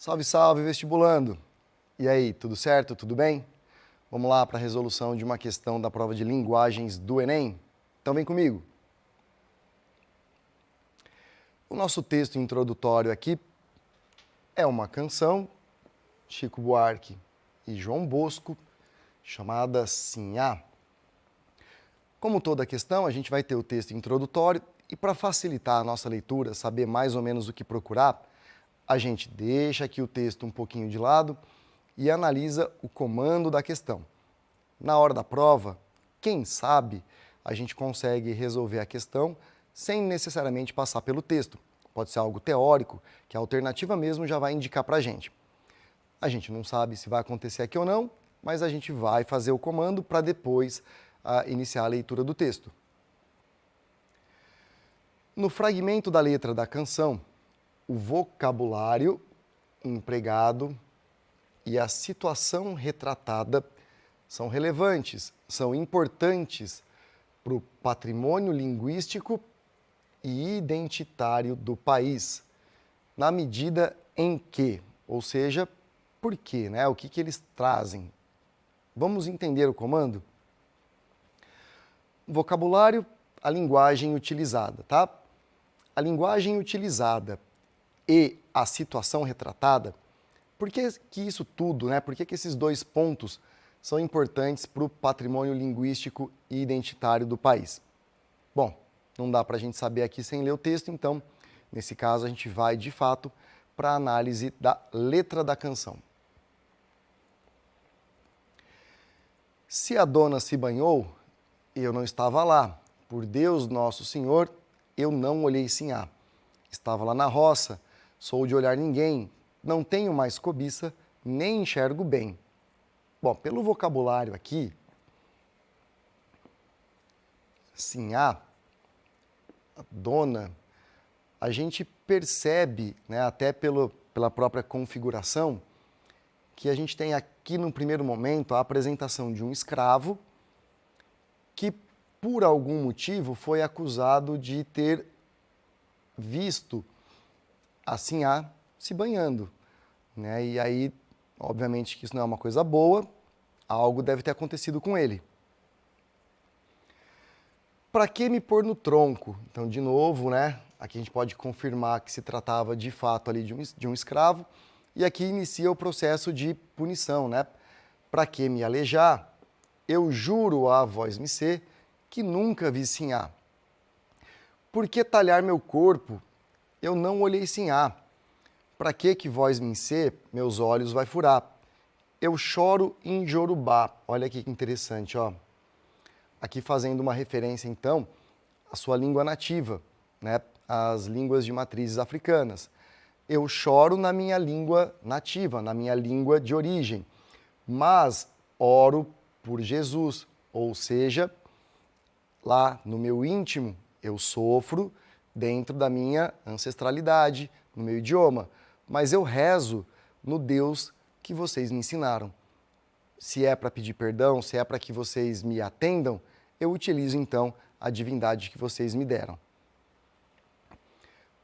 Salve, salve, vestibulando! E aí, tudo certo? Tudo bem? Vamos lá para a resolução de uma questão da prova de linguagens do Enem? Então vem comigo! O nosso texto introdutório aqui é uma canção, Chico Buarque e João Bosco, chamada Sinhá. Como toda questão, a gente vai ter o texto introdutório e para facilitar a nossa leitura, saber mais ou menos o que procurar, a gente deixa aqui o texto um pouquinho de lado e analisa o comando da questão. Na hora da prova, quem sabe, a gente consegue resolver a questão sem necessariamente passar pelo texto. Pode ser algo teórico, que a alternativa mesmo já vai indicar para a gente. A gente não sabe se vai acontecer aqui ou não, mas a gente vai fazer o comando para depois iniciar a leitura do texto. No fragmento da letra da canção, o vocabulário empregado e a situação retratada são relevantes, são importantes para o patrimônio linguístico e identitário do país, na medida em que, ou seja, por quê, né? O que eles trazem? Vamos entender o comando? Vocabulário, a linguagem utilizada, tá? A linguagem utilizada e a situação retratada, por que isso tudo, né? Por que esses dois pontos são importantes para o patrimônio linguístico e identitário do país? Bom, não dá para a gente saber aqui sem ler o texto, então, nesse caso, a gente vai, de fato, para a análise da letra da canção. Se a dona se banhou, eu não estava lá. Por Deus Nosso Senhor, eu não olhei Sinhá. Estava lá na roça, sou de olhar ninguém, não tenho mais cobiça, nem enxergo bem. Bom, pelo vocabulário aqui, Sinhá, a dona, a gente percebe, né, até pela própria configuração, que a gente tem aqui no primeiro momento a apresentação de um escravo que, por algum motivo, foi acusado de ter visto a Sinhá se banhando, né? E aí, obviamente que isso não é uma coisa boa, algo deve ter acontecido com ele. Para que me pôr no tronco? Então, de novo, né? Aqui a gente pode confirmar que se tratava de fato ali de um escravo, e aqui inicia o processo de punição, né? Para que me alejar? Eu juro a vós me ser que nunca vi Sinhá. Por que talhar meu corpo? Eu não olhei Sinhá. Para que vós me ser, meus olhos vai furar? Eu choro em Jorubá. Olha aqui que interessante, ó. Aqui fazendo uma referência, então, à sua língua nativa, né? As línguas de matrizes africanas. Eu choro na minha língua nativa, na minha língua de origem, mas oro por Jesus, ou seja, lá no meu íntimo, eu sofro dentro da minha ancestralidade, no meu idioma, mas eu rezo no Deus que vocês me ensinaram. Se é para pedir perdão, se é para que vocês me atendam, eu utilizo então a divindade que vocês me deram.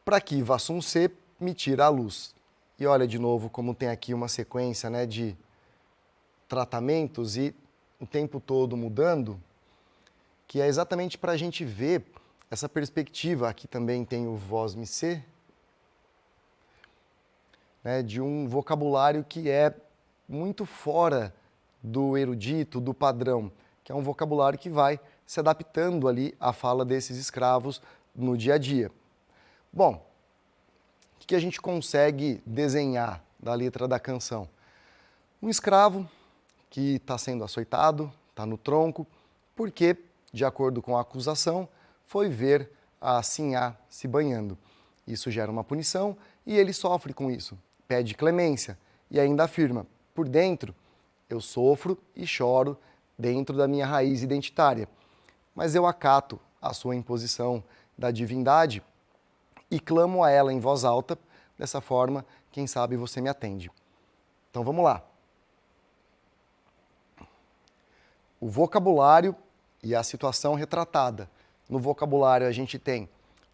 Para que Vassuncê me tira a luz. E olha de novo como tem aqui uma sequência, né, de tratamentos e o tempo todo mudando, que é exatamente para a gente ver essa perspectiva. Aqui também tem o vós me ser, né, de um vocabulário que é muito fora do erudito, do padrão, que é um vocabulário que vai se adaptando ali à fala desses escravos no dia a dia. Bom, o que a gente consegue desenhar da letra da canção? Um escravo que está sendo açoitado, está no tronco, porque, de acordo com a acusação, foi ver a Sinhá se banhando. Isso gera uma punição e ele sofre com isso, pede clemência e ainda afirma: por dentro, eu sofro e choro dentro da minha raiz identitária, mas eu acato a sua imposição da divindade e clamo a ela em voz alta. Dessa forma, quem sabe você me atende. Então vamos lá. O vocabulário e a situação retratada. No vocabulário a gente tem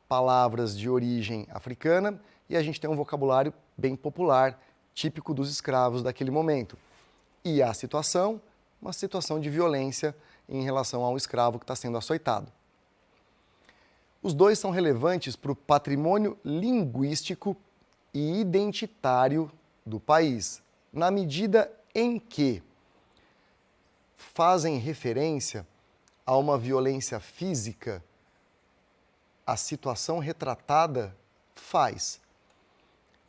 palavras de origem africana e a gente tem um vocabulário bem popular típico dos escravos daquele momento. E a situação, uma situação de violência em relação ao escravo que está sendo açoitado. Os dois são relevantes para o patrimônio linguístico e identitário do país, na medida em que fazem referência a uma violência física. A situação retratada faz.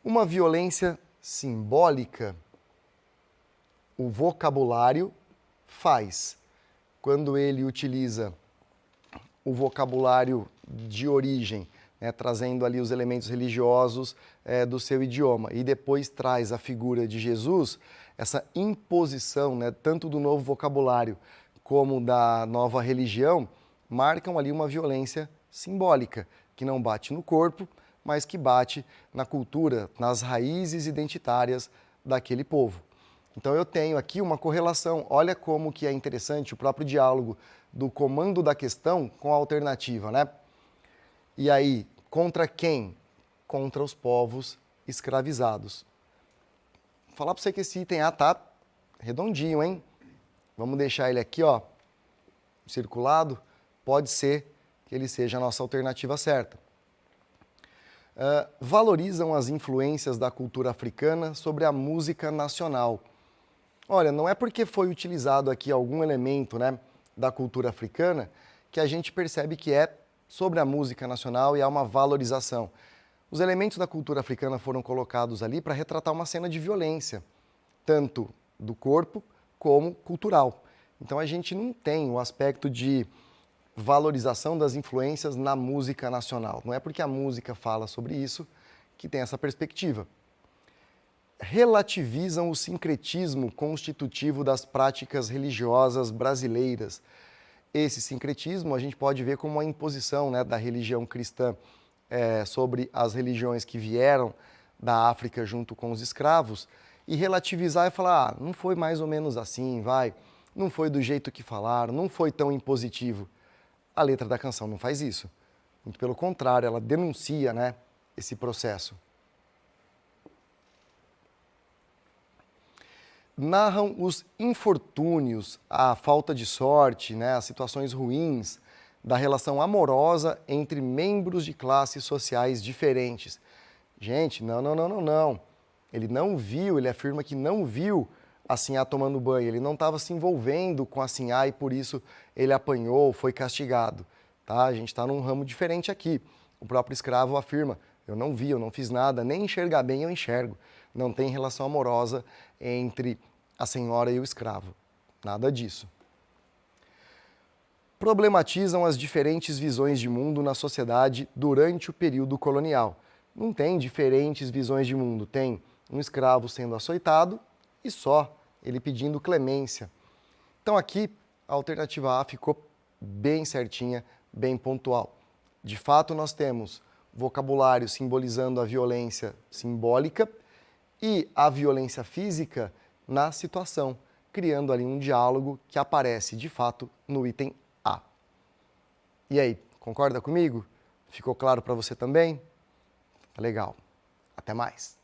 Uma violência simbólica, o vocabulário faz. Quando ele utiliza o vocabulário de origem, né, trazendo ali os elementos religiosos do seu idioma, e depois traz a figura de Jesus, essa imposição, né, tanto do novo vocabulário como da nova religião, marcam ali uma violência simbólica, que não bate no corpo, mas que bate na cultura, nas raízes identitárias daquele povo. Então eu tenho aqui uma correlação, olha como que é interessante o próprio diálogo do comando da questão com a alternativa, né? E aí, contra quem? Contra os povos escravizados. Vou falar para você que esse item A tá redondinho, hein? Vamos deixar ele aqui, ó, circulado. Pode ser que ele seja a nossa alternativa certa. Valorizam as influências da cultura africana sobre a música nacional. Olha, não é porque foi utilizado aqui algum elemento, né, da cultura africana que a gente percebe que é sobre a música nacional e há uma valorização. Os elementos da cultura africana foram colocados ali para retratar uma cena de violência, tanto do corpo como cultural. Então a gente não tem o aspecto de valorização das influências na música nacional. Não é porque a música fala sobre isso que tem essa perspectiva. Relativizam o sincretismo constitutivo das práticas religiosas brasileiras. Esse sincretismo a gente pode ver como uma imposição, né, da religião cristã sobre as religiões que vieram da África junto com os escravos, e relativizar e falar, não foi mais ou menos assim, não foi do jeito que falaram, não foi tão impositivo. A letra da canção não faz isso. Muito pelo contrário, ela denuncia, né, esse processo. Narram os infortúnios, a falta de sorte, né, as situações ruins da relação amorosa entre membros de classes sociais diferentes. Gente, não. Ele não viu, ele afirma que não viu a Sinhá tomando banho, ele não estava se envolvendo com a Sinhá e por isso ele apanhou, foi castigado. Tá? A gente está num ramo diferente aqui. O próprio escravo afirma, eu não vi, eu não fiz nada, nem enxergar bem eu enxergo. Não tem relação amorosa entre a senhora e o escravo. Nada disso. Problematizam as diferentes visões de mundo na sociedade durante o período colonial. Não tem diferentes visões de mundo, tem um escravo sendo açoitado e só, ele pedindo clemência. Então aqui a alternativa A ficou bem certinha, bem pontual. De fato nós temos vocabulário simbolizando a violência simbólica e a violência física na situação, criando ali um diálogo que aparece de fato no item A. E aí, concorda comigo? Ficou claro para você também? Legal. Até mais.